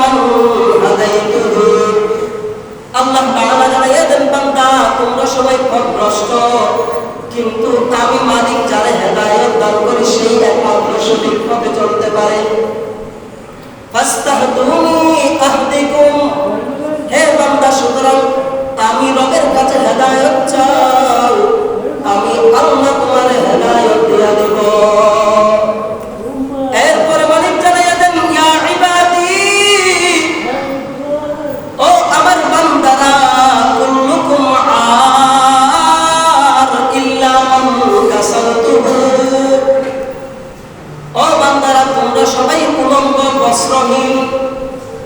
মান হাদাইতুহু। আল্লাহ তাআলা জানাইয়া দেন, বান্দা তোমরা সবাই পথভ্রষ্ট, কিন্তু আমি মালিক যারা হেদায়েত দান করি সেই একমাত্র সঠিক পথে চলতে পারে। ফাস্তাহদুনি আহদিকুম, হে বান্দা সুতরাং আমি রবের কাছে হেদায়েত চাও, আমি আল্লাহ তোমার হেদায়েত দিয়া দেব। এরপরে মালিক জানাইয়া দেন, ইয়া ইবাদি, ও আমার বান্দারা, কুল্লুকুম আর ইল্লা মান কাসালতুহু, ও বান্দারা তোমরা সবাই উলঙ্গ বস্ত্রহীন,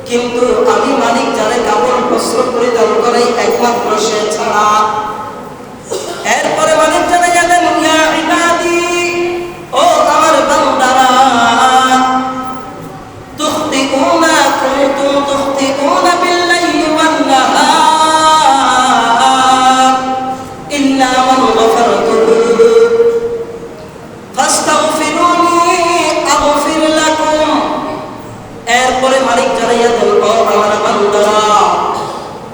কিন্তু আমি মালিক যারে কাপড় বস্ত্র পরিধান করাই একমাত্র সে ছাড়া। এরপরে মালিক জানাইয়া দেন, ইয়া ইবাদি, ও আমার বান্দারা, তুখতিউনা কুনতুম তুখতিউনা বিল্লাইলি ওয়ান নাহার ইল্লা মান গফারতুহু ফাস্তাগফিরুনি আগফির লাকুম। এরপরে মালিক জানাইয়া দেন, ও আমার বান্দারা,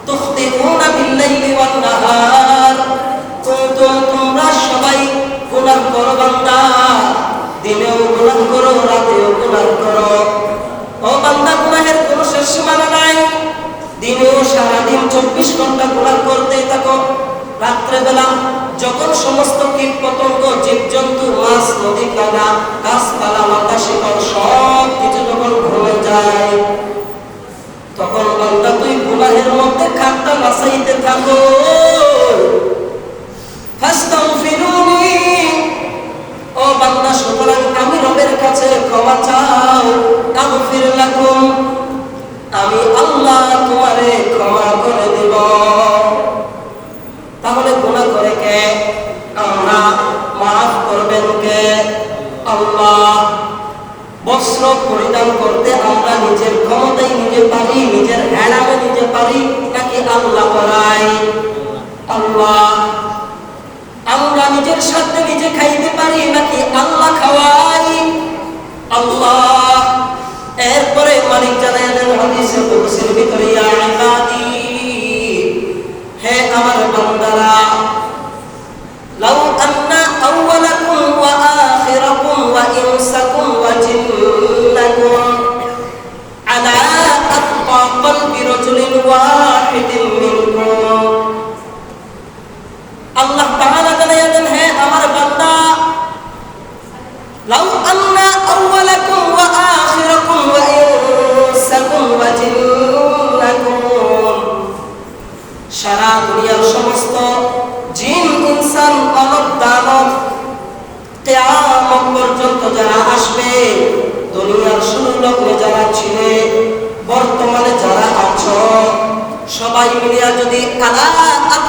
তুখতিউনা বিল্লাইলি ওয়ান নাহার, তোমরা সবাই গুনাহ করো বান্দা, দিনেও গুনাহ করো রাতেও গুনাহ করো। ও বান্দা, গুনাহের কোনো শেষ সীমানা নাই, দিনেও সারাদিন 24 ঘন্টা গুনাহ করতেই থাকো। রাত্রেবেলা যখন সমস্ত কীট পতঙ্গ, জীবজন্তু, মাছ, নদী কাদা, গাছপালা, লতা শিকড় সব কিছু যখন ঘুমে যায়, তখন বান্দা তুই গুনাহের মধ্যে খাটটা নাচাইতে থাকো। ফাস্তাগফিরুনি, ও বান্দা সুতরাং আমি রবের কাছে ক্ষমা চাও, আগফির লাকুম, আমি আল্লাহ তোমারে ক্ষমা করে দেব। তাহলে গুনাহ করে কে? আমরা। মাফ করবেন কে? আল্লাহ। বস্ত্র পরিধান করতে আমরা নিজের ক্ষমতায় নিজে পারি, নিজের হেলামে নিজে পারি, নাকি আল্লাহ করাই? আল্লাহ। আমরা নিজের সাথে নিজে খাইতে পারি, নাকি আল্লাহ খাওয়াই? আল্লাহ। এরপরে মালিক জানাইয়া দেন হাদিসে কুদসির ভিতরে, ইয়া ইবাদি, হে আমার বান্দারা, লাউ আন্না আউওয়ালাকুম ওয়া আখিরাকুম ওয়া ইনসাকুম ওয়া জিন্নাকুম আলা আতকা কলবি রাজুলিন ওয়াহিদিন মিনকুম। আল্লাহ তাআলা জানাইয়া দেন, হে আমার বান্দা, লাউ আন্না আউওয়ালাকুম ওয়া আখিরাকুম ওয়া ইনসাকুম ওয়া জিন্নাকুম, সারা দুনিয়ার সমস্ত জিন, ইনসান, মানব, দানব, কিয়ামত পর্যন্ত যারা আসবে, দুনিয়ার শুরু লগ্নে যারা ছিলে, বর্তমানে যারা আছো, সবাই মিলিয়া যদি আলা